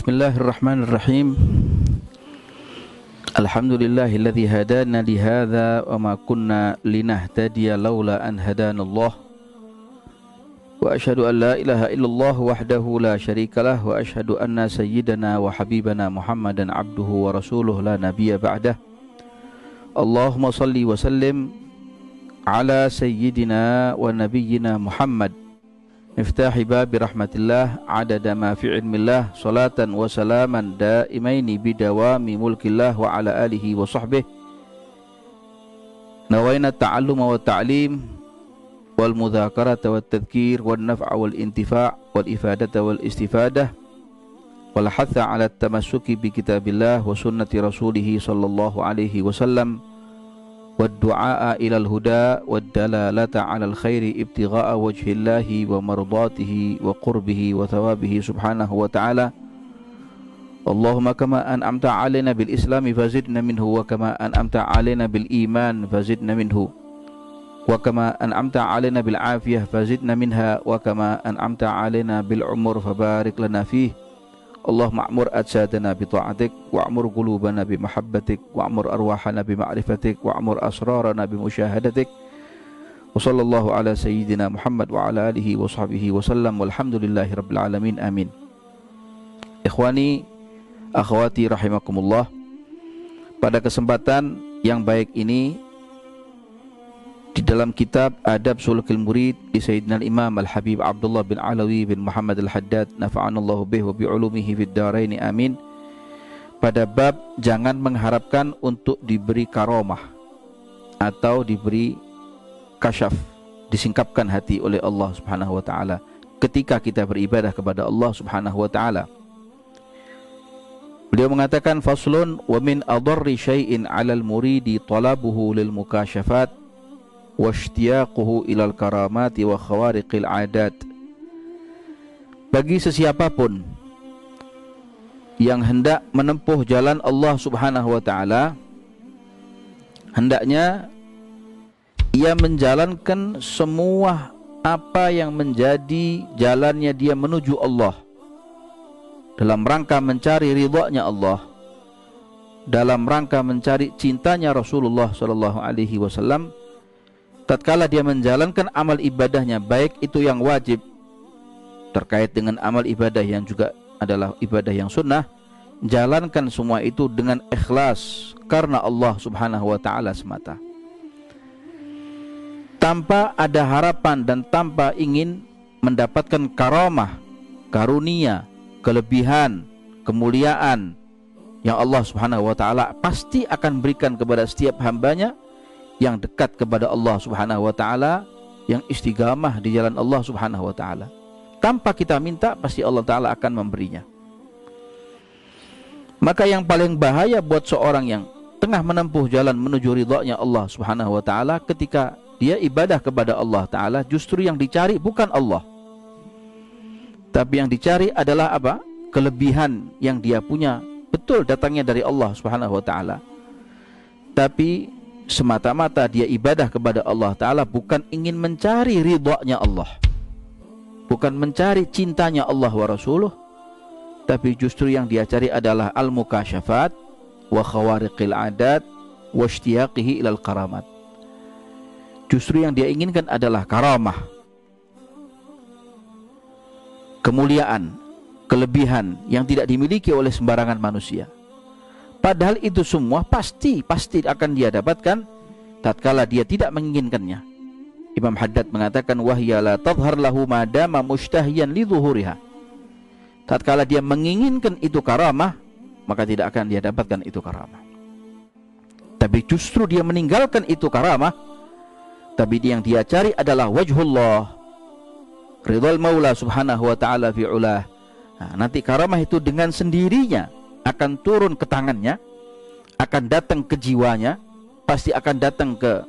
Bismillahirrahmanirrahim. Alhamdulillahilladzi hadana li hadza wa ma kunna linahtadiya laula an hadanallah. Wa asyhadu an la ilaha illallah wahdahu la syarikalah wa asyhadu anna sayyidana wa habibana Muhammadan abduhu wa rasuluh la nabiyya ba'dah. Allahumma salli wa sallim ala sayyidina wa nabiyyina Muhammad miftahi babi rahmatillah adada ma fi ilmillah salatan wa salaman daimaini bidawami mulkillah wa ala alihi wa sahbihi nawaina ta'alluma wa ta'lim wal mudhakarata wa tadhkir wal naf'a wal intifa' wal ifadata wal istifadah wal hatha ala tamassuki bi kitabillah wa sunnati rasulih sallallahu alaihi wasallam والدعاء إلى الهدى والدلالة على الخير ابتغاء وجه الله ومرضاته وقربه وثوابه سبحانه وتعالى اللهم كما أنعمت علينا بالإسلام فزدنا منه وكما أنعمت علينا بالإيمان فزدنا منه وكما أنعمت علينا بالعافية فزدنا منها وكما أنعمت علينا بالعمر فبارك لنا فيه اللهم أعمر أجسادنا بطاعتك وأعمر قلوبنا بمحبتك وأعمر أرواحنا بمعرفتك وأعمر أسرارنا بمشاهدتك وصلى الله على سيدنا محمد وعلى آله وصحبه وسلم والحمد لله رب العالمين آمين. Ikhwani, akhwati rahimakumullah, pada kesempatan yang baik ini di dalam kitab Adab Sulukil Murid di Sayyidina Imam Al-Habib Abdullah bin Alawi bin Muhammad Al-Haddad nafa'anallahu bih wa bi'ulumihi fid daraini amin, pada bab jangan mengharapkan untuk diberi karomah atau diberi kasyaf, disingkapkan hati oleh Allah Subhanahu wa taala ketika kita beribadah kepada Allah Subhanahu wa taala. Beliau mengatakan faslun wa min adarri syai'in 'alal muridi talabuhu lil mukasyafat washtiyaquhu ilal karamati wa khawariqil adat. Bagi sesiapapun yang hendak menempuh jalan Allah Subhanahu wa taala, hendaknya ia menjalankan semua apa yang menjadi jalannya dia menuju Allah dalam rangka mencari ridhanya Allah, dalam rangka mencari cintanya Rasulullah sallallahu alaihi wasallam. Tatkala dia menjalankan amal ibadahnya, baik itu yang wajib terkait dengan amal ibadah yang juga adalah ibadah yang sunnah, jalankan semua itu dengan ikhlas karena Allah Subhanahu wa taala semata, tanpa ada harapan dan tanpa ingin mendapatkan karamah, karunia, kelebihan, kemuliaan yang Allah Subhanahu wa taala pasti akan berikan kepada setiap hambanya yang dekat kepada Allah Subhanahu wa taala, yang istiqamah di jalan Allah Subhanahu wa taala. Tanpa kita minta, pasti Allah taala akan memberinya. Maka yang paling bahaya buat seorang yang tengah menempuh jalan menuju ridhanya Allah Subhanahu wa taala, ketika dia ibadah kepada Allah taala, justru yang dicari bukan Allah, tapi yang dicari adalah apa? Kelebihan yang dia punya, betul datangnya dari Allah Subhanahu wa taala, tapi semata-mata dia ibadah kepada Allah Ta'ala bukan ingin mencari ridhanya Allah, bukan mencari cintanya Allah wa Rasuluh, tapi justru yang dia cari adalah al-mukasyafat wa khawariqil adat wa ishtiyaqihi ilal karamat. Justru yang dia inginkan adalah karamah, kemuliaan, kelebihan yang tidak dimiliki oleh sembarangan manusia. Padahal itu semua pasti akan dia dapatkan tatkala dia tidak menginginkannya. Imam Haddad mengatakan wahya la tadhhar lahu madama mushtahiyan li dhuhuriha. Tatkala dia menginginkan itu karamah, maka tidak akan dia dapatkan itu karamah. Tapi justru dia meninggalkan itu karamah, tapi yang dia cari adalah wajhullah, ridhal Maula Subhanahu wa taala fi ulah. Nah, nanti karamah itu dengan sendirinya akan turun ke tangannya, akan datang ke jiwanya, pasti akan datang ke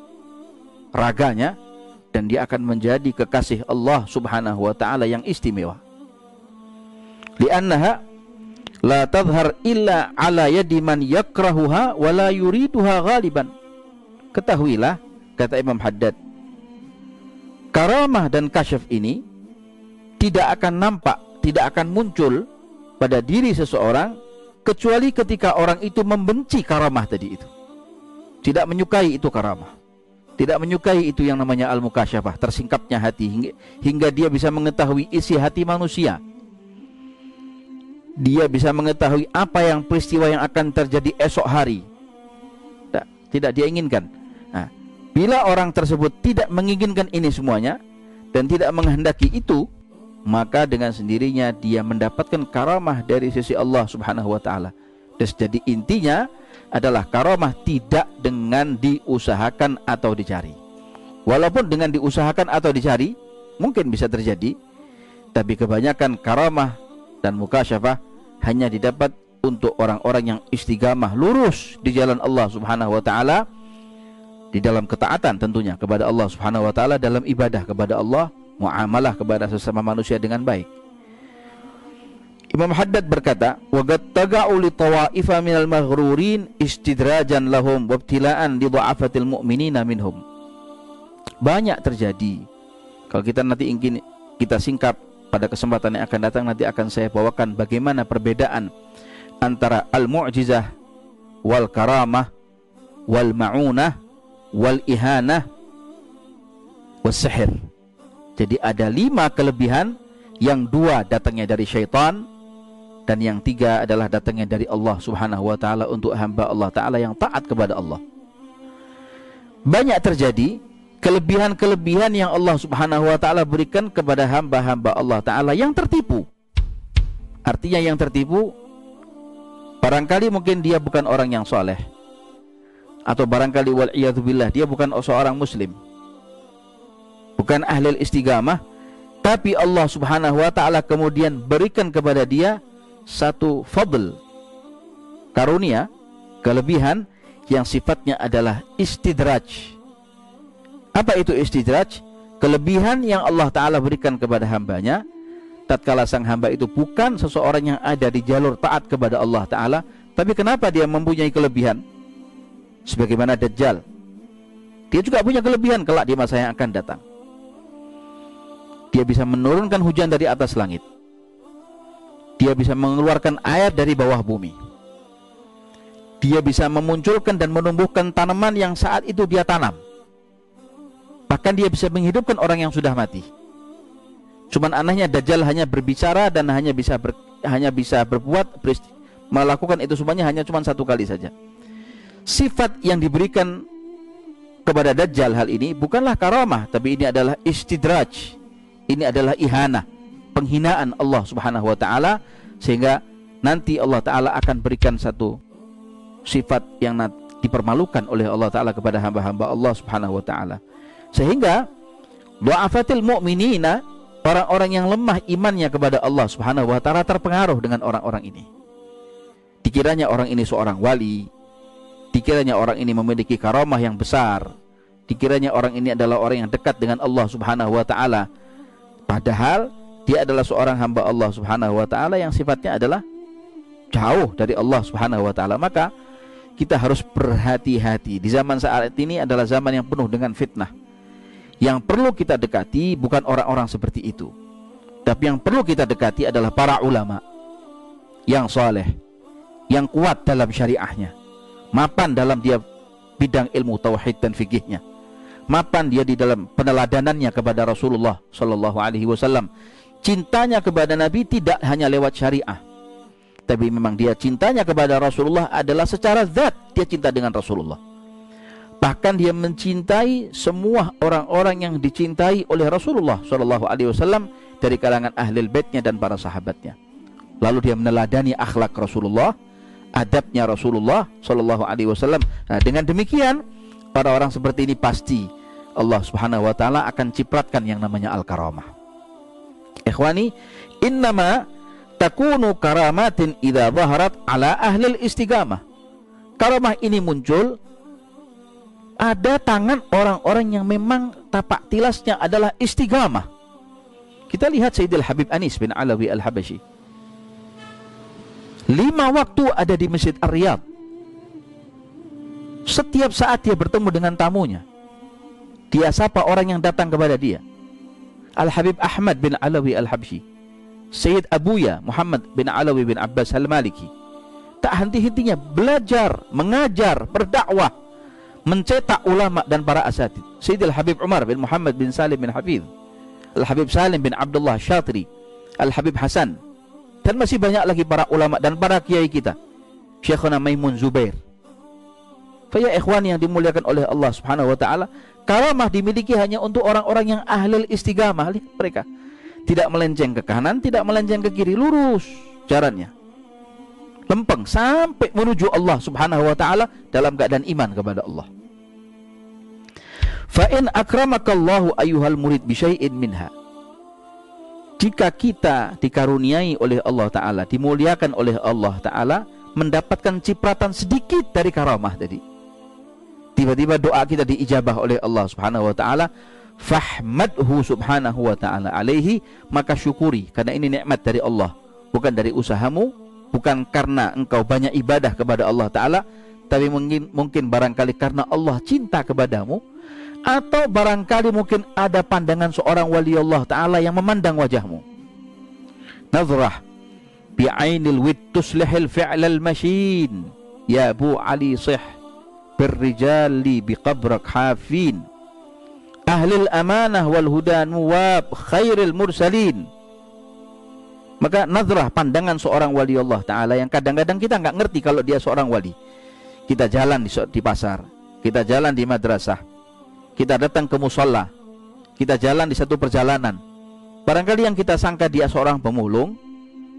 raganya, dan dia akan menjadi kekasih Allah Subhanahu wa taala yang istimewa. Li'annaha la tadhhar illa ala yadi man yakrahuha wa la yuriduha ghaliban. Ketahuilah, kata Imam Haddad, karamah dan kasyaf ini tidak akan nampak, tidak akan muncul pada diri seseorang kecuali ketika orang itu membenci karamah tadi itu, tidak menyukai itu karamah, tidak menyukai itu yang namanya al-mukasyafah, tersingkapnya hati hingga dia bisa mengetahui isi hati manusia. Dia bisa mengetahui apa yang peristiwa yang akan terjadi esok hari. Tidak dia inginkan. Nah, bila orang tersebut tidak menginginkan ini semuanya dan tidak menghendaki itu, maka dengan sendirinya dia mendapatkan karamah dari sisi Allah Subhanahu wa taala. Jadi intinya adalah karamah tidak dengan diusahakan atau dicari. Walaupun dengan diusahakan atau dicari mungkin bisa terjadi, tapi kebanyakan karamah dan mukasyafah hanya didapat untuk orang-orang yang istiqamah lurus di jalan Allah Subhanahu wa taala, di dalam ketaatan tentunya kepada Allah Subhanahu wa taala, dalam ibadah kepada Allah, muamalah kepada sesama manusia dengan baik. Imam Haddad berkata, wa qad taga'u li tawaifa minal maghrurin istidrajan lahum wa ibtila'an li dha'afatil mu'minina minhum. Banyak terjadi. Kalau kita nanti ingin kita singkap pada kesempatan yang akan datang, nanti akan saya bawakan bagaimana perbedaan antara al-mu'jizah wal karamah wal ma'unah wal ihanah was sihir. Jadi ada 5 kelebihan, yang 2 datangnya dari syaitan dan yang 3 adalah datangnya dari Allah Subhanahu wa taala untuk hamba Allah taala yang taat kepada Allah. Banyak terjadi kelebihan-kelebihan yang Allah Subhanahu wa taala berikan kepada hamba-hamba Allah taala yang tertipu. Artinya yang tertipu, barangkali mungkin dia bukan orang yang soleh, atau barangkali wal'iyadzubillah dia bukan seorang muslim, bukan ahli istiqamah, tapi Allah Subhanahu wa taala kemudian berikan kepada dia satu fadl, karunia, kelebihan yang sifatnya adalah istidraj. Apa itu istidraj? Kelebihan yang Allah Ta'ala berikan kepada hambanya tatkala sang hamba itu bukan seseorang yang ada di jalur taat kepada Allah Ta'ala, tapi kenapa dia mempunyai kelebihan? Sebagaimana Dajjal, dia juga punya kelebihan kelak di masa yang akan datang. Dia bisa menurunkan hujan dari atas langit, dia bisa mengeluarkan air dari bawah bumi, dia bisa memunculkan dan menumbuhkan tanaman yang saat itu dia tanam. Bahkan dia bisa menghidupkan orang yang sudah mati. Cuman anehnya Dajjal hanya berbicara dan hanya bisa berbuat, melakukan itu semuanya hanya cuma 1 kali saja. Sifat yang diberikan kepada Dajjal hal ini bukanlah karamah, tapi ini adalah istidraj. Ini adalah ihanah, penghinaan Allah Subhanahu wa taala, sehingga nanti Allah taala akan berikan satu sifat yang dipermalukan oleh Allah taala kepada hamba-hamba Allah Subhanahu wa taala. Sehingga du'afatil mu'minina, orang-orang yang lemah imannya kepada Allah Subhanahu wa taala terpengaruh dengan orang-orang ini. Dikiranya orang ini seorang wali, dikiranya orang ini memiliki karamah yang besar, dikiranya orang ini adalah orang yang dekat dengan Allah Subhanahu wa taala, padahal dia adalah seorang hamba Allah Subhanahu wa taala yang sifatnya adalah jauh dari Allah Subhanahu wa taala. Maka kita harus berhati-hati. Di zaman saat ini adalah zaman yang penuh dengan fitnah. Yang perlu kita dekati bukan orang-orang seperti itu, tapi yang perlu kita dekati adalah para ulama yang soleh, yang kuat dalam syariahnya, mapan dalam dia bidang ilmu tauhid dan fikihnya, mapan dia di dalam peneladanannya kepada Rasulullah Sallallahu Alaihi Wasallam. Cintanya kepada Nabi tidak hanya lewat syariah, tapi memang dia cintanya kepada Rasulullah adalah secara zat, dia cinta dengan Rasulullah. Bahkan dia mencintai semua orang-orang yang dicintai oleh Rasulullah Shallallahu Alaihi Wasallam dari kalangan ahlul baitnya dan para sahabatnya. Lalu dia meneladani akhlak Rasulullah, adabnya Rasulullah Shallallahu Alaihi Wasallam. Nah, dengan demikian para orang seperti ini pasti Allah Subhanahu Wa Taala akan cipratkan yang namanya al-karamah. Ikhwani, innama takunu karamatin idza zaharat ala ahlil istiqamah. Karamah ini muncul ada tangan orang-orang yang memang tapak tilasnya adalah istiqamah. Kita lihat Sayyidil Habib Anis bin Alawi Al-Habashi, 5 waktu ada di Masjid Ar-Riyadh. Setiap saat dia bertemu dengan tamunya, dia sapa orang yang datang kepada dia. Al-Habib Ahmad bin Alawi Al-Habashi, Sayyid Abuya Muhammad bin Alawi bin Abbas Al-Maliki tak henti-hentinya belajar, mengajar, berdakwah, mencetak ulama dan para asatid. Sayyidil Habib Umar bin Muhammad bin Salim bin Hafidh, Al-Habib Salim bin Abdullah Syatri, Al-Habib Hasan, dan masih banyak lagi para ulama dan para kiai kita. Syekhuna Maimun Zubair. Faya ikhwan yang dimuliakan oleh Allah Subhanahu wa taala, karamah dimiliki hanya untuk orang-orang yang ahli istiqamah. Lihat mereka tidak melenceng ke kanan, tidak melenceng ke kiri, lurus jalannya, lempeng sampai menuju Allah Subhanahu wa taala dalam keadaan iman kepada Allah. Fa in akramakallahu ayyuhal murid bi syai'in minha. Jika kita dikaruniai oleh Allah taala, dimuliakan oleh Allah taala, mendapatkan cipratan sedikit dari karamah tadi, tiba-tiba doa kita diijabah oleh Allah Subhanahu wa taala, fahmadhu subhanahu wa ta'ala alaihi, maka syukuri, karena ini nikmat dari Allah, bukan dari usahamu, bukan karena engkau banyak ibadah kepada Allah ta'ala, tapi mungkin barangkali karena Allah cinta kepadamu, atau barangkali mungkin ada pandangan seorang wali Allah ta'ala yang memandang wajahmu. Nazrah bi'ainil wid tuslihil fi'lal masyin, ya Abu Ali sih birrijali biqabrak hafin, ahlil amanah wal hudan muwab khairil mursalin. Maka nazrah, pandangan seorang wali Allah ta'ala yang kadang-kadang kita nggak ngerti kalau dia seorang wali. Kita jalan di pasar, kita jalan di madrasah, kita datang ke musalla, kita jalan di satu perjalanan, barangkali yang kita sangka dia seorang pemulung,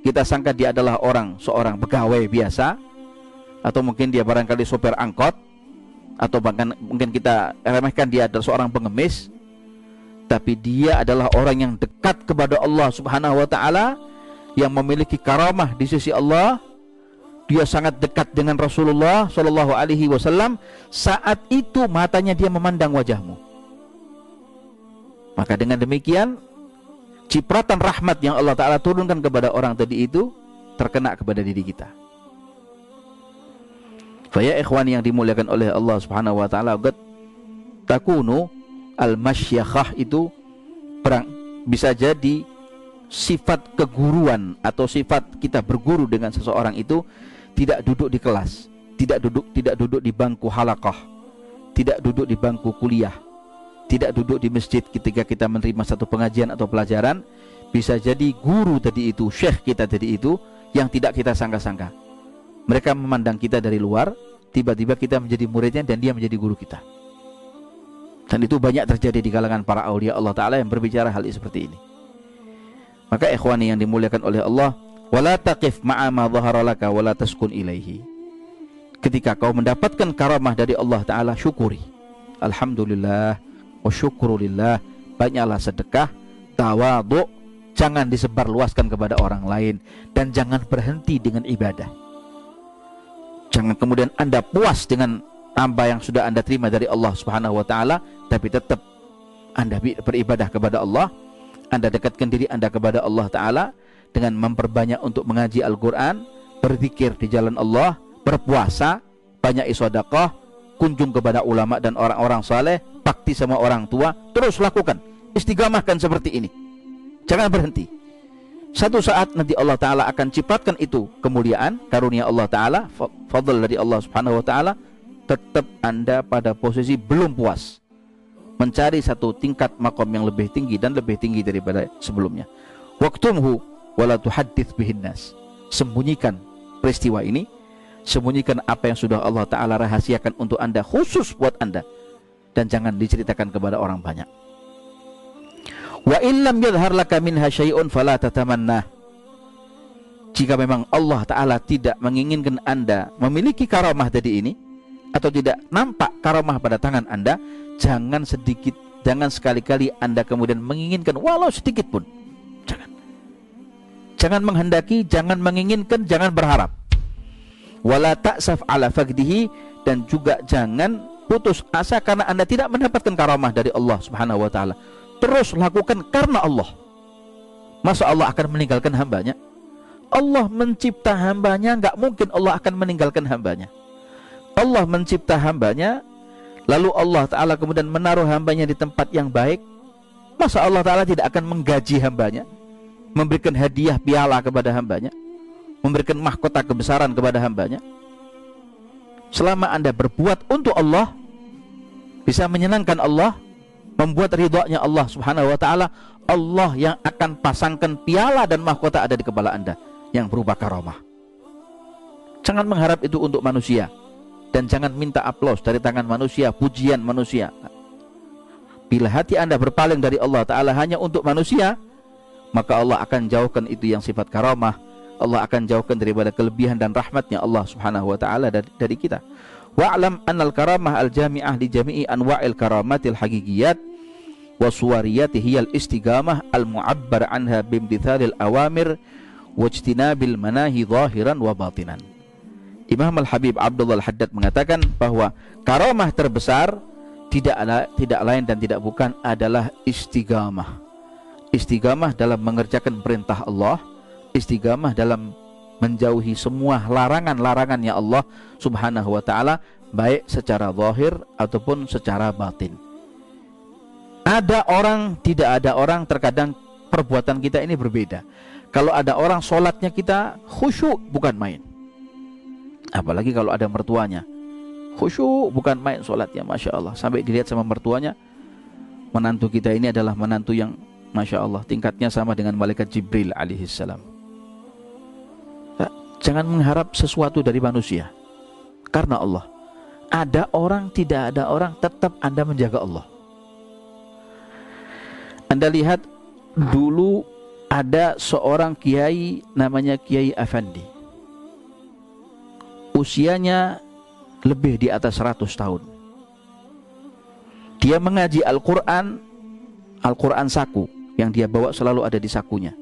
kita sangka dia adalah seorang pegawai biasa, atau mungkin dia barangkali sopir angkot, atau bahkan mungkin kita remehkan dia adalah seorang pengemis, tapi dia adalah orang yang dekat kepada Allah Subhanahu wa ta'ala, yang memiliki karamah di sisi Allah. Dia sangat dekat dengan Rasulullah Shallallahu Alaihi Wasallam. Saat itu matanya dia memandang wajahmu. Maka dengan demikian, cipratan rahmat yang Allah Ta'ala turunkan kepada orang tadi itu terkena kepada diri kita. Faya ikhwan yang dimuliakan oleh Allah Subhanahu wa taala, qad takunu al-masyakhah itu bisa jadi sifat keguruan atau sifat kita berguru dengan seseorang itu tidak duduk di kelas, tidak duduk di bangku halaqah, tidak duduk di bangku kuliah, tidak duduk di masjid ketika kita menerima satu pengajian atau pelajaran. Bisa jadi guru tadi itu, syekh kita tadi itu yang tidak kita sangka-sangka. Mereka memandang kita dari luar, tiba-tiba kita menjadi muridnya dan dia menjadi guru kita. Dan itu banyak terjadi di kalangan para aulia Allah Ta'ala yang berbicara hal seperti ini. Maka ikhwani yang dimuliakan oleh Allah, wala taqif ma'a ma dhahara laka wala taskun ilaihi. Ketika kau mendapatkan karamah dari Allah Ta'ala, syukuri. Alhamdulillah wa syukrulillah. Banyaklah sedekah, tawadhu, jangan disebarluaskan kepada orang lain, dan jangan berhenti dengan ibadah. Jangan kemudian Anda puas dengan apa yang sudah Anda terima dari Allah Subhanahu wa taala, tapi tetap Anda beribadah kepada Allah. Anda dekatkan diri Anda kepada Allah Ta'ala dengan memperbanyak untuk mengaji Al-Quran, berzikir di jalan Allah, berpuasa, banyak sedekah, kunjung kepada ulama dan orang-orang saleh, bakti sama orang tua. Terus lakukan, istiqamahkan seperti ini, jangan berhenti. Satu saat nanti Allah Ta'ala akan cipratkan itu kemuliaan, karunia Allah Ta'ala, fadl dari Allah Subhanahu wa Ta'ala. Tetap Anda pada posisi belum puas, mencari satu tingkat makom yang lebih tinggi dan lebih tinggi daripada sebelumnya. Waqtumhu wala tuhaddits bihin nas. Sembunyikan peristiwa ini, sembunyikan apa yang sudah Allah Ta'ala rahasiakan untuk Anda, khusus buat Anda, dan jangan diceritakan kepada orang banyak. Wa illam yadhhar laka minha syai'un fala tatamanna. Jika memang Allah Ta'ala tidak menginginkan Anda memiliki karamah tadi ini, atau tidak nampak karamah pada tangan Anda, jangan sekali-kali Anda kemudian menginginkan walau sedikit pun. Jangan menghendaki, jangan menginginkan, jangan berharap. Wala ta'saf ala faqdihi, dan juga jangan putus asa karena Anda tidak mendapatkan karamah dari Allah Subhanahu wa taala. Terus lakukan karena Allah. Masa Allah akan meninggalkan hambanya? Allah mencipta hambanya, enggak mungkin Allah akan meninggalkan hambanya. Allah mencipta hambanya, lalu Allah Ta'ala kemudian menaruh hambanya di tempat yang baik. Masa Allah Ta'ala tidak akan menggaji hambanya? memberikan hadiah piala kepada hambanya, memberikan mahkota kebesaran kepada hambanya. Selama Anda berbuat untuk Allah, bisa menyenangkan Allah, membuat ridhonya Allah subhanahu wa ta'ala, Allah yang akan pasangkan piala dan mahkota ada di kepala Anda yang berupa karamah. Jangan mengharap itu untuk manusia, dan jangan minta aplaus dari tangan manusia, pujian manusia. Bila hati Anda berpaling dari Allah ta'ala hanya untuk manusia, maka Allah akan jauhkan itu yang sifat karamah. Allah akan jauhkan daripada kelebihan dan rahmatnya Allah subhanahu wa ta'ala dari kita. Wa'lam annal karamah al-jami'ah li jami'i anwa'il karamatil hagigiyat wa suwariyatihiyal istigamah al-mu'abbar anha bimtithalil awamir wajtinabil manahi zahiran wa batinan. Imam Al-Habib Abdullah Al-Haddad mengatakan bahwa karamah terbesar tidak lain dan tidak bukan adalah istigamah. Istigamah dalam mengerjakan perintah Allah, istigamah dalam menjauhi semua larangan-larangannya Allah subhanahu wa ta'ala, baik secara zahir ataupun secara batin. Ada orang, tidak ada orang, terkadang perbuatan kita ini berbeda. Kalau ada orang sholatnya kita khusyuk bukan main, apalagi kalau ada mertuanya, khusyuk bukan main sholatnya, Masya Allah. Sampai dilihat sama mertuanya, menantu kita ini adalah menantu yang Masya Allah tingkatnya sama dengan malaikat Jibril alaihissalam. Jangan mengharap sesuatu dari manusia, karena Allah. Ada orang, tidak ada orang, tetap Anda menjaga Allah. Anda lihat dulu ada seorang kiai namanya Kiai Effendi. Usianya lebih di atas 100 tahun. Dia mengaji Al-Quran saku yang dia bawa selalu ada di sakunya.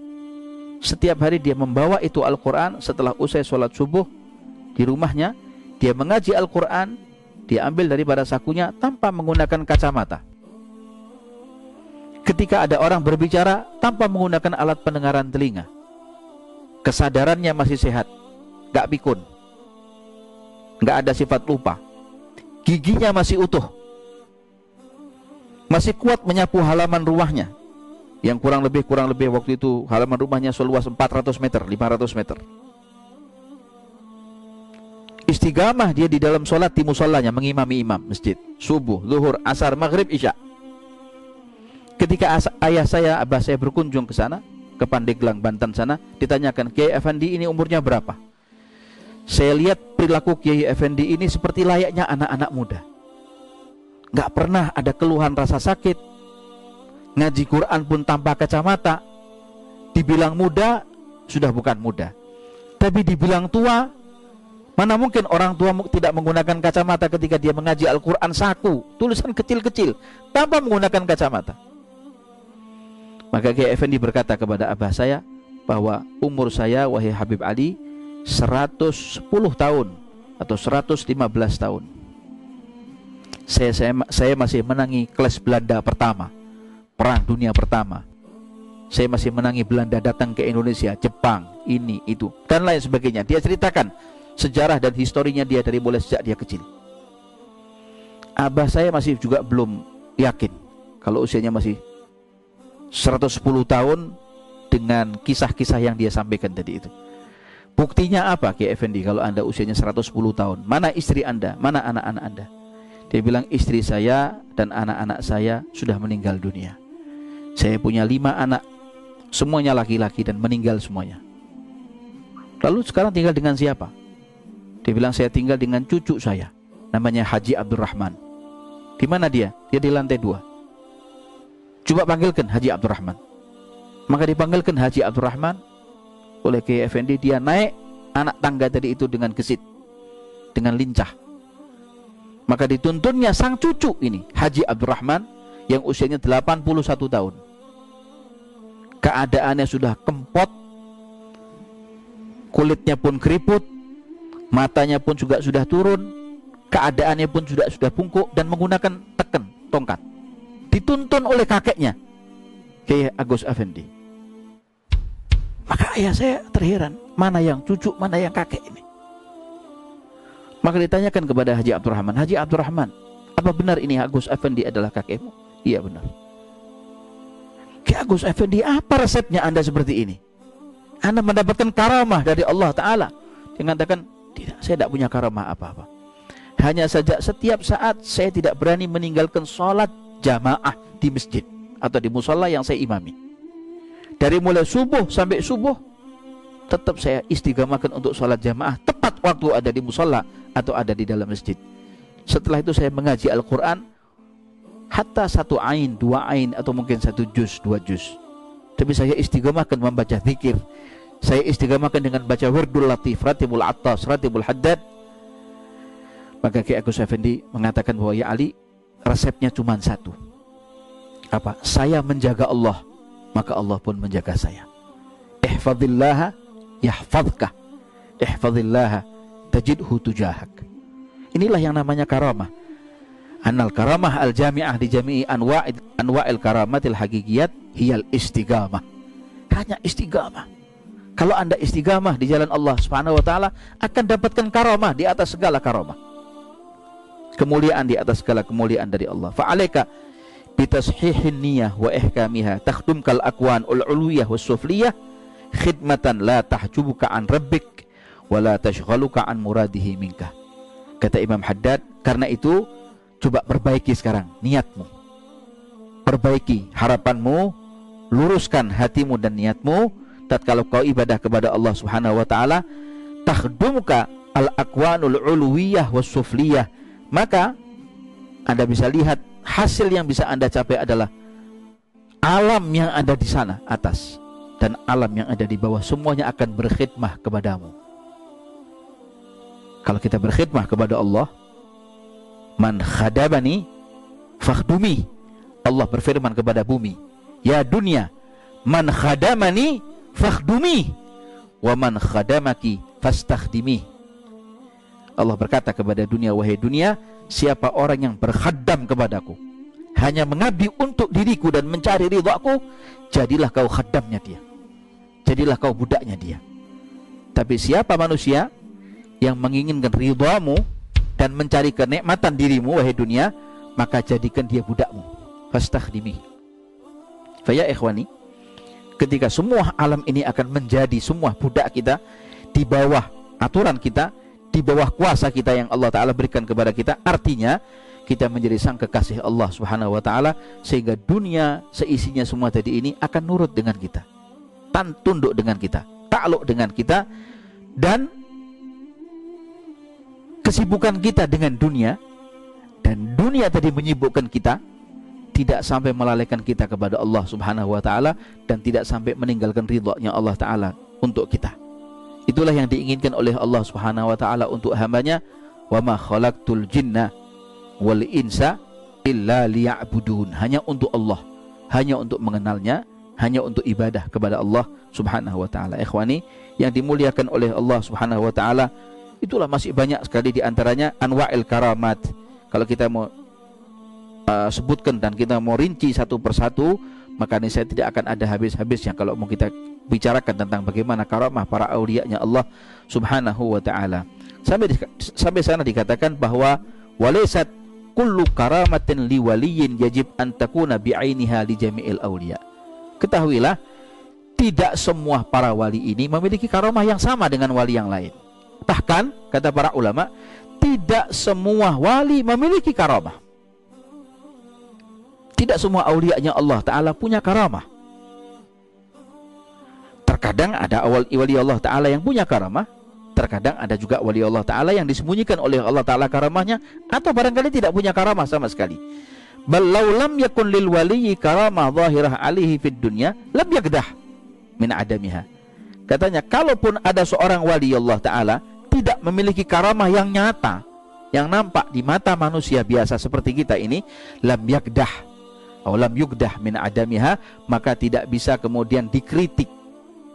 Setiap hari dia membawa itu Al-Quran. Setelah usai sholat subuh di rumahnya, dia mengaji Al-Quran, dia ambil daripada sakunya tanpa menggunakan kacamata. Ketika ada orang berbicara tanpa menggunakan alat pendengaran telinga, kesadarannya masih sehat, gak pikun, gak ada sifat lupa, giginya masih utuh, masih kuat menyapu halaman rumahnya yang kurang lebih waktu itu halaman rumahnya seluas 400 meter, 500 meter. Istigamah dia di dalam sholat di musallanya, mengimami imam masjid, subuh, zuhur, asar, maghrib, isya. Ketika ayah saya, abah saya berkunjung ke sana, ke Pandeglang, Banten sana, ditanyakan, Kiai Effendi ini umurnya berapa? Saya lihat perilaku Kiai Effendi ini seperti layaknya anak-anak muda, gak pernah ada keluhan rasa sakit, ngaji Quran pun tanpa kacamata. Dibilang muda, sudah bukan muda. Tapi dibilang tua, mana mungkin orang tua tidak menggunakan kacamata ketika dia mengaji Al-Quran saku, tulisan kecil-kecil, tanpa menggunakan kacamata. Maka Kiai Effendi berkata kepada abah saya bahwa umur saya, wahai Habib Ali, 110 tahun atau 115 tahun. Saya masih menangi kelas Belanda pertama, Perang Dunia Pertama. Saya masih menangi Belanda datang ke Indonesia, Jepang, ini, itu, dan lain sebagainya. Dia ceritakan sejarah dan historinya dia dari mulai sejak dia kecil. Abah saya masih juga belum yakin kalau usianya masih 110 tahun dengan kisah-kisah yang dia sampaikan tadi itu. Buktinya apa Kiai Effendi kalau Anda usianya 110 tahun? Mana istri Anda? Mana anak-anak Anda? Dia bilang, istri saya dan anak-anak saya sudah meninggal dunia. Saya punya 5 anak, semuanya laki-laki dan meninggal semuanya. Lalu sekarang tinggal dengan siapa? Dia bilang, saya tinggal dengan cucu saya, namanya Haji Abdurrahman. Di mana dia? Dia di lantai 2. Coba panggilkan Haji Abdurrahman. Maka dipanggilkan Haji Abdurrahman oleh Kiai Effendi. Dia naik anak tangga tadi itu dengan gesit, dengan lincah. Maka dituntunnya sang cucu ini, Haji Abdurrahman, yang usianya 81 tahun. Keadaannya sudah kempot, kulitnya pun keriput, matanya pun juga sudah turun, keadaannya pun sudah bungkuk dan menggunakan teken, tongkat. Dituntun oleh kakeknya, Kiai Agus Effendi. Maka ayah saya terheran, mana yang cucu, mana yang kakek ini. Maka ditanyakan kepada Haji Abdurrahman, Haji Abdurrahman, apa benar ini Agus Effendi adalah kakekmu? Iya benar. Ki Agus Effendi, apa resepnya Anda seperti ini? Anda mendapatkan karamah dari Allah Ta'ala. Dia mengatakan, tidak, saya tidak punya karamah apa-apa. Hanya saja setiap saat saya tidak berani meninggalkan sholat jamaah di masjid atau di musola yang saya imami. Dari mulai subuh sampai subuh, tetap saya istiqamahkan untuk sholat jamaah tepat waktu ada di musola atau ada di dalam masjid. Setelah itu saya mengaji Al-Quran hatta 1 ain, 2 ain, atau mungkin 1 juz, 2 juz. Tapi saya istiqamahkan membaca zikir. Saya istiqamahkan dengan baca Wirdul Latif, Ratibul Attas, Ratibul Haddad. Maka Ki Agus Effendi mengatakan bahwa ya Ali, resepnya cuma satu. Apa? Saya menjaga Allah, maka Allah pun menjaga saya. Ihfazillaha yahfazka, ihfazillaha tajidhu tujahak. Inilah yang namanya karamah. Annal karamah al-jami'ah di jami'i anwa'il karamatil haqiqiyat hiyal istiqamah. Hanya istiqamah. Kalau Anda istiqamah di jalan Allah Subhanahu wa taala, akan dapatkan karamah di atas segala karamah. Kemuliaan di atas segala kemuliaan dari Allah. Fa'alaika bitashihin niyah wa ihkamiha takhdumkal akwan ul-ulwiyah was sufliyah khidmatan la tahjubuka an rabbik wa la tashghaluka an muradihi minka. Kata Imam Haddad, karena itu coba perbaiki sekarang niatmu, perbaiki harapanmu, luruskan hatimu dan niatmu tatkala kau ibadah kepada Allah Subhanahu wa taala. Takhdumuka al-akwanul uluwiyah was sufliyah, maka Anda bisa lihat hasil yang bisa Anda capai adalah alam yang ada di sana atas dan alam yang ada di bawah, semuanya akan berkhidmah kepadamu. Kalau kita berkhidmah kepada Allah, man khadabani fakhdumi. Allah berfirman kepada bumi, ya dunia, man khadamani fakhdumi wa man khadamaki fastakhdimi. Allah berkata kepada dunia, wahai dunia, siapa orang yang berkhadam kepadaku, hanya mengabdi untuk diriku dan mencari ridhaku, jadilah kau khadamnya dia, jadilah kau budaknya dia. Tapi siapa manusia yang menginginkan ridhamu dan mencari kenikmatan dirimu, wahai dunia, maka jadikan dia budakmu. Fastakhdimi. Faya ikhwani, ketika semua alam ini akan menjadi semua budak kita, di bawah aturan kita, di bawah kuasa kita yang Allah Ta'ala berikan kepada kita, artinya kita menjadi sang kekasih Allah Subhanahu wa Ta'ala, sehingga dunia seisinya semua tadi ini akan nurut dengan kita, tunduk dengan kita, takluk dengan kita, dan kesibukan kita dengan dunia dan dunia tadi menyibukkan kita tidak sampai melalaikan kita kepada Allah Subhanahu wa taala dan tidak sampai meninggalkan ridha-Nya Allah Ta'ala untuk kita. Itulah yang diinginkan oleh Allah Subhanahu wa taala untuk hambanya, wa ma khalaqtul jinna wal insa illa liya'budun. Hanya untuk Allah, hanya untuk mengenalnya, hanya untuk ibadah kepada Allah Subhanahu wa taala. Ikhwani yang dimuliakan oleh Allah Subhanahu wa taala, itulah masih banyak sekali di antaranya anwa'il karamat. Kalau kita mau sebutkan dan kita mau rinci satu persatu, maka ini saya tidak akan ada habis-habisnya kalau mau kita bicarakan tentang bagaimana karamah para auliya-Nya Allah Subhanahu wa taala. Sampai sana dikatakan bahwa walaysat kullu karamatin li waliyin yajib an takuna bi'ainiha li jami'il auliya. Ketahuilah, tidak semua para wali ini memiliki karamah yang sama dengan wali yang lain. Bahkan kata para ulama, tidak semua wali memiliki karamah. Tidak semua auliya-Nya Allah Ta'ala punya karamah. Terkadang ada wali Allah Ta'ala yang punya karamah, terkadang ada juga wali Allah Ta'ala yang disembunyikan oleh Allah Ta'ala karamahnya, atau barangkali tidak punya karamah sama sekali. Bal law lam yakun lil waliyyi karamah zahirah alaihi fid dunya lam yakdah min adamiha. Katanya, kalaupun ada seorang wali Allah Ta'ala tidak memiliki karamah yang nyata, yang nampak di mata manusia biasa seperti kita ini, lam yakdah atau lam yugdah min adamiha, maka tidak bisa kemudian dikritik,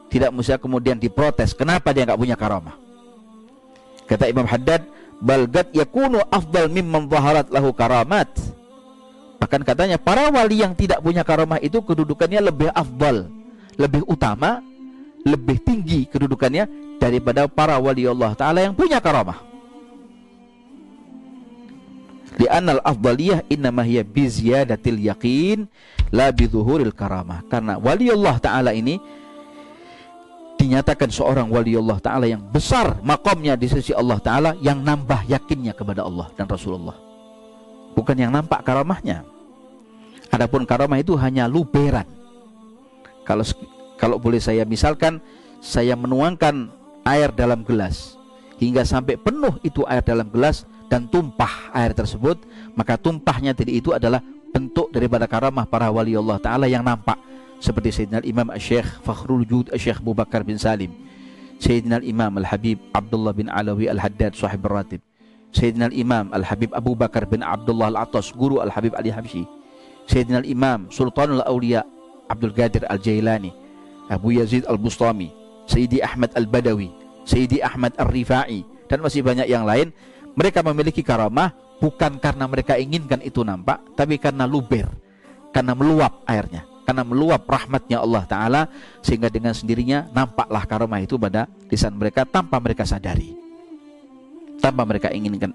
tidak bisa kemudian diprotes kenapa dia nggak punya karamah. Kata Imam Haddad, balgat yakunu afdal mimman zaharat lahu karamat. Bahkan katanya para wali yang tidak punya karamah itu kedudukannya lebih afdal, lebih utama, lebih tinggi kedudukannya daripada para wali Allah Ta'ala yang punya karamah. Li'annal afdaliyah innama hiya bi ziyadatil yaqin la bi zuhuril karamah. Karena waliullah taala ini dinyatakan seorang waliullah taala yang besar makomnya di sisi Allah taala, yang nambah yakinnya kepada Allah dan Rasulullah, bukan yang nampak karamahnya. Adapun karamah itu hanya luberan. Kalau boleh saya misalkan, saya menuangkan air dalam gelas hingga sampai penuh itu air dalam gelas dan tumpah air tersebut, maka tumpahnya tadi itu adalah bentuk daripada karamah para wali Allah taala yang nampak, seperti Sayyidina Imam Syekh Fakhrul Wujud Syekh Abu Bakar bin Salim, Sayyidina Imam Al-Habib Abdullah bin Alawi Al-Haddad Sahib Ar-Ratib, Sayyidina Imam Al-Habib Abu Bakar bin Abdullah Al-Atas Guru Al-Habib Ali Habsyi, Sayyidina Imam Sultanul Awliya Abdul Qadir Al-Jailani, Abu Yazid Al-Bustami, Sayyidi Ahmad Al-Badawi, Sayyidi Ahmad Ar-Rifai, dan masih banyak yang lain. Mereka memiliki karamah bukan karena mereka inginkan itu nampak, tapi karena luber, karena meluap airnya, karena meluap rahmatnya Allah Ta'ala, sehingga dengan sendirinya nampaklah karamah itu pada lisan mereka tanpa mereka sadari, tanpa mereka inginkan.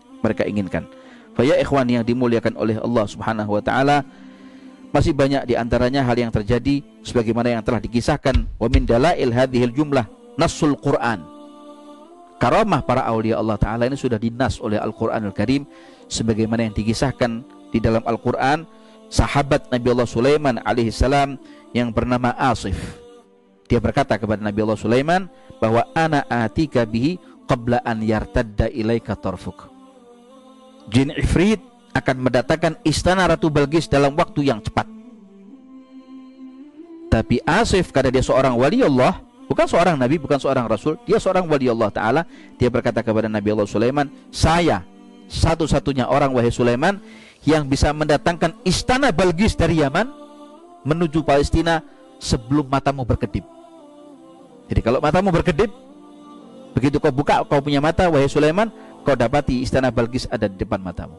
Faya ikhwan yang dimuliakan oleh Allah Subhanahu Wa Ta'ala, masih banyak diantaranya hal yang terjadi sebagaimana yang telah dikisahkan. Wa min dalail hadhil jumlah nasul Quran. Karamah para awliya Allah Ta'ala ini sudah dinas oleh Al-Quranul Karim, sebagaimana yang dikisahkan di dalam Al-Quran. Sahabat Nabi Allah Sulaiman alaihissalam yang bernama Asif, dia berkata kepada Nabi Allah Sulaiman bahwa ana atika bihi qabla an yartadda ilaika tarfuk. Jin Ifrit akan mendatangkan istana Ratu Balqis dalam waktu yang cepat. Tapi Asif, karena dia seorang wali Allah, bukan seorang nabi, bukan seorang rasul, dia seorang wali Allah Ta'ala, dia berkata kepada Nabi Allah Sulaiman, saya satu-satunya orang, wahai Sulaiman, yang bisa mendatangkan istana Balqis dari Yaman menuju Palestina sebelum matamu berkedip. Jadi kalau matamu berkedip, begitu kau buka, kau punya mata, wahai Sulaiman, kau dapati istana Balqis ada di depan matamu.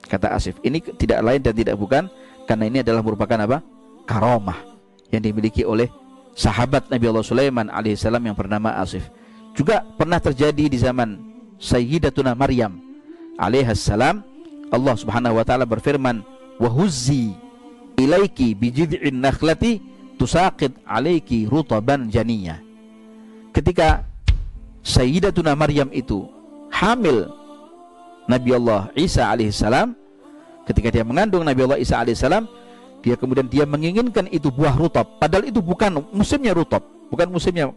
Kata Asif, ini tidak lain dan tidak bukan, karena ini adalah merupakan apa? Karamah yang dimiliki oleh sahabat Nabi Allah Sulaiman alaihissalam yang bernama Asif. Juga pernah terjadi di zaman Sayyidatuna Maryam alaihissalam. Allah Subhanahu wa taala berfirman, "Wa huzzi ilaiki bijid'in nakhlati tusaqit alaiki rutaban janiyya." Ketika Sayyidatuna Maryam itu hamil Nabi Allah Isa alaihissalam, ketika dia mengandung Nabi Allah Isa alaihissalam, dia kemudian menginginkan itu buah rutab, padahal itu bukan musimnya rutab, bukan musimnya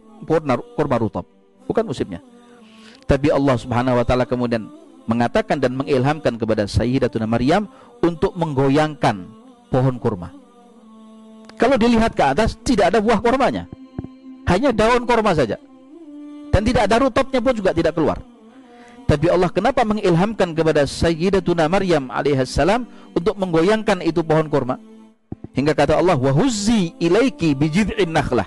kurma rutab, bukan musimnya. Tapi Allah Subhanahu wa taala kemudian mengatakan dan mengilhamkan kepada Sayyidatuna Maryam untuk menggoyangkan pohon kurma. Kalau dilihat ke atas tidak ada buah kurmanya, hanya daun kurma saja, dan tidak ada rutabnya pun juga tidak keluar. Tapi Allah kenapa mengilhamkan kepada Sayyidatuna Maryam alaihissalam untuk menggoyangkan itu pohon kurma? Hingga kata Allah, wa huzzi ilaiki bijid'in nakhlah.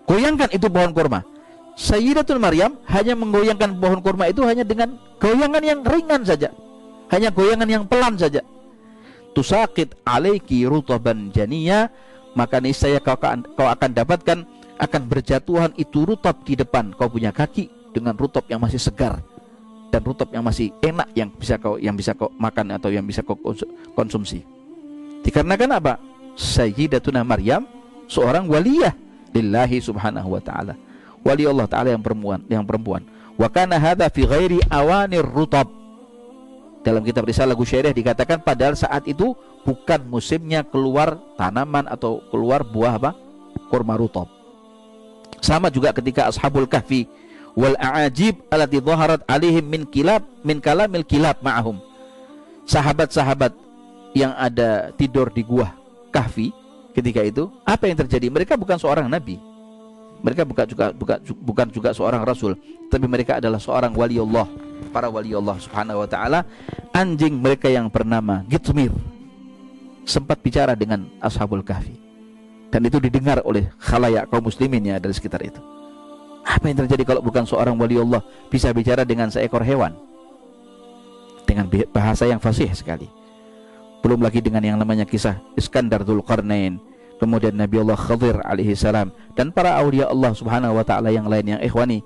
Goyangkan itu pohon kurma. Sayyidatuna Maryam hanya menggoyangkan pohon kurma itu hanya dengan goyangan yang ringan saja, hanya goyangan yang pelan saja. Tusaqit alaiki rutaban janiyya, maka niscaya kau akan dapatkan, akan berjatuhan itu rutab di depan kau punya kaki, dengan rutab yang masih segar dan rutab yang masih enak, yang bisa kau makan atau yang bisa kau konsumsi. Dikarenakan apa? Sayyidatuna Maryam seorang waliyah lillahi subhanahu wa ta'ala, wali Allah ta'ala yang perempuan. Wa kana hadza fi ghairi awanir rutab. Dalam kitab Risalah Gusyairiyah dikatakan padahal saat itu bukan musimnya keluar tanaman atau keluar buah apa? Kurma rutab. Sama juga ketika Ashabul Kahfi wal a'ajib allati dhaharat alaihim min kalamil kilab ma'ahum. Sahabat-sahabat yang ada tidur di gua Kahfi ketika itu, apa yang terjadi? Mereka bukan seorang nabi, mereka bukan juga seorang rasul, tapi mereka adalah seorang wali Allah, para wali Allah Subhanahu wa taala. Anjing mereka yang bernama Gitmir sempat bicara dengan Ashabul Kahfi, dan itu didengar oleh khalayak kaum muslimin yang ada di sekitar itu. Apa yang terjadi kalau bukan seorang wali Allah bisa bicara dengan seekor hewan dengan bahasa yang fasih sekali? Belum lagi dengan yang namanya kisah Iskandar Dzulqarnain, kemudian Nabi Allah Khadir alaihi salam, dan para aulia Allah Subhanahu wa taala yang lain yang ikhwani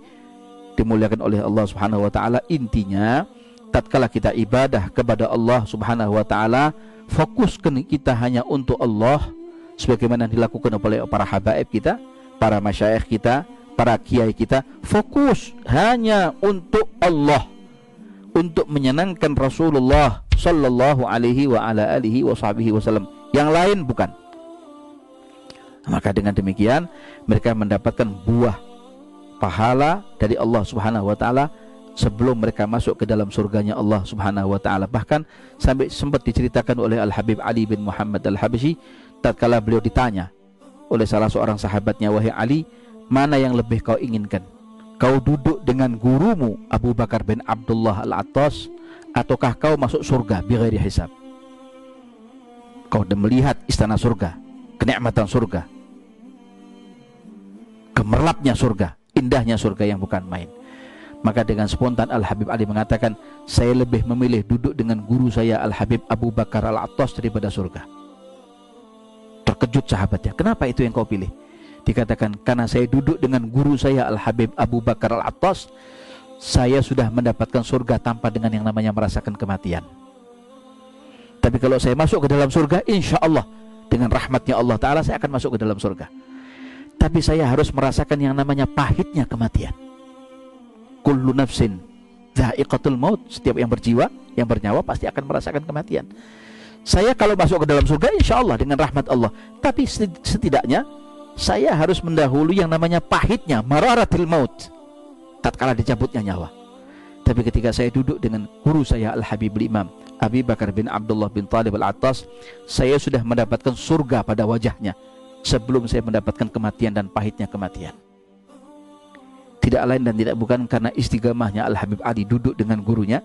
dimuliakan oleh Allah Subhanahu wa taala. Intinya tatkala kita ibadah kepada Allah Subhanahu wa taala, fokuskan kita hanya untuk Allah sebagaimana dilakukan oleh para habaib kita, para masyayikh kita, para kiai kita, fokus hanya untuk Allah, untuk menyenangkan Rasulullah sallallahu alaihi wa ala alihi wa sahbihi wasallam. Yang lain bukan. Maka dengan demikian mereka mendapatkan buah pahala dari Allah Subhanahu wa taala sebelum mereka masuk ke dalam surganya Allah Subhanahu wa taala. Bahkan sampai sempat diceritakan oleh Al-Habib Ali bin Muhammad Al-Habsyi tatkala beliau ditanya oleh salah seorang sahabatnya, "Wahai Ali, mana yang lebih kau inginkan? Kau duduk dengan gurumu Abu Bakar bin Abdullah Al-Attas, ataukah kau masuk surga bighairi hisab?" Kau sudah melihat istana surga, kenikmatan surga, gemerlapnya surga, indahnya surga yang bukan main. Maka dengan spontan Al-Habib Ali mengatakan, "Saya lebih memilih duduk dengan guru saya Al-Habib Abu Bakar Al-Attas daripada surga." Terkejut sahabatnya, "Kenapa itu yang kau pilih?" Dikatakan, "Karena saya duduk dengan guru saya Al-Habib Abu Bakar Al-Attas, saya sudah mendapatkan surga tanpa dengan yang namanya merasakan kematian. Tapi kalau saya masuk ke dalam surga, insya Allah dengan rahmatnya Allah Ta'ala saya akan masuk ke dalam surga. Tapi saya harus merasakan yang namanya pahitnya kematian. Kullu nafsin dha'iqatul maut." Setiap yang berjiwa, yang bernyawa pasti akan merasakan kematian. Saya kalau masuk ke dalam surga insya Allah dengan rahmat Allah, tapi setidaknya saya harus mendahului yang namanya pahitnya mararatil maut, tatkala dicabutnya nyawa. Tapi ketika saya duduk dengan guru saya Al-Habib Imam Abi Bakar bin Abdullah bin Talib Al-Attas, saya sudah mendapatkan surga pada wajahnya sebelum saya mendapatkan kematian dan pahitnya kematian. Tidak lain dan tidak bukan karena istiqamahnya Al-Habib Ali duduk dengan gurunya,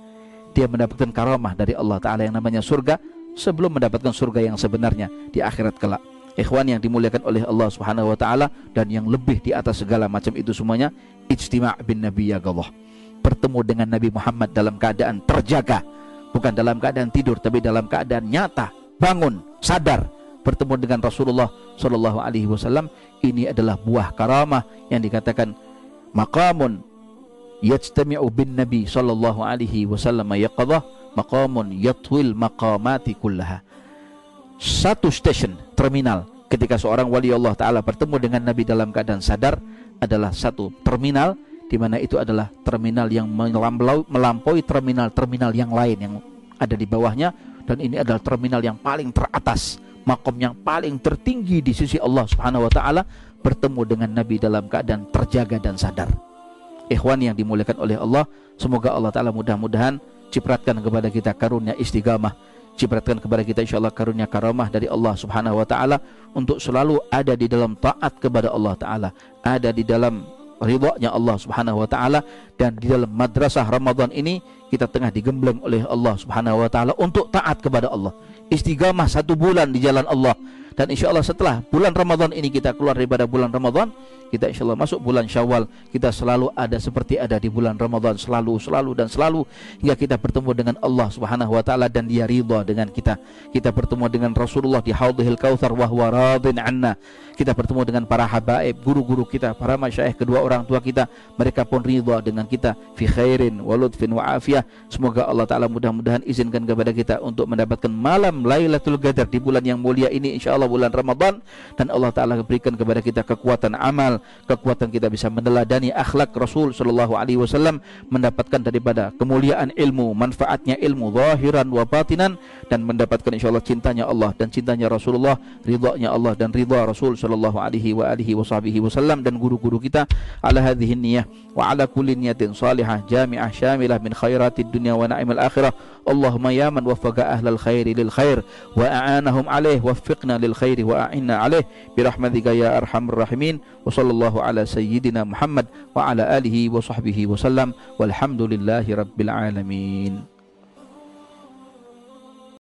dia mendapatkan karamah dari Allah Ta'ala yang namanya surga sebelum mendapatkan surga yang sebenarnya di akhirat kelak. Ikhwan yang dimuliakan oleh Allah Subhanahu wa taala, dan yang lebih di atas segala macam itu semuanya, ijtima' bin Nabi ya Allah. Bertemu dengan Nabi Muhammad dalam keadaan terjaga, bukan dalam keadaan tidur, tapi dalam keadaan nyata, bangun, sadar, bertemu dengan Rasulullah sallallahu alaihi wasallam. Ini adalah buah karamah yang dikatakan maqamun yajtami'u bin Nabi sallallahu alaihi wasallam yaqadhah, maqamun yatwil maqamati kullaha. Satu stasiun, terminal, ketika seorang wali Allah Ta'ala bertemu dengan Nabi dalam keadaan sadar adalah satu terminal, di mana itu adalah terminal yang melampaui terminal-terminal yang lain yang ada di bawahnya, dan ini adalah terminal yang paling teratas, makom yang paling tertinggi di sisi Allah Subhanahu wa taala, bertemu dengan Nabi dalam keadaan terjaga dan sadar. Ikhwan yang dimuliakan oleh Allah, semoga Allah Ta'ala mudah-mudahan cipratkan kepada kita karunia istiqamah, cipratkan kepada kita insyaallah karunia karamah dari Allah Subhanahu wa taala untuk selalu ada di dalam taat kepada Allah Ta'ala, ada di dalam ridha-Nya Allah Subhanahu wa taala. Dan di dalam madrasah Ramadan ini kita tengah digembleng oleh Allah Subhanahu wa taala untuk taat kepada Allah, istiqamah 1 bulan di jalan Allah. Dan insya Allah setelah bulan Ramadan ini kita keluar daripada bulan Ramadan, kita insya Allah masuk bulan Syawal, kita selalu ada seperti ada di bulan Ramadan, selalu hingga kita bertemu dengan Allah Subhanahu wa taala dan Dia ridha dengan kita. Kita bertemu dengan Rasulullah di Haudhil Kautsar wa huwa radin anna. Kita bertemu dengan para habaib, guru-guru kita, para masyayikh, kedua orang tua kita, mereka pun ridha dengan kita, fi khairin wa lutfin wa afiyah. Semoga Allah Ta'ala mudah-mudahan izinkan kepada kita untuk mendapatkan malam Lailatul Qadar di bulan yang mulia ini, insya Allah bulan Ramadan. Dan Allah Ta'ala berikan kepada kita kekuatan amal, kekuatan kita bisa meneladani akhlak Rasul sallallahu alaihi wasallam, mendapatkan daripada kemuliaan ilmu, manfaatnya ilmu zahiran wa batinan, dan mendapatkan insya Allah cintanya Allah dan cintanya Rasulullah, ridha-Nya Allah dan ridha Rasul sallallahu alaihi wa alihi wasallam, dan guru-guru kita ala hadhihi niyyah wa ala kulli niyatin salihah jami'ah syamilah min khairatid dunya wa na'imil akhirah. Allahumma ya man waffaqa ahlal khairi lil khair wa a'anahum alaih, waffiqna lil khairi wa a'inna alaih birahmatika ya arhamar rahimin. Wa sallallahu ala sayyidina Muhammad wa ala alihi wa sahbihi wasallam, walhamdulillahi rabbil alamin.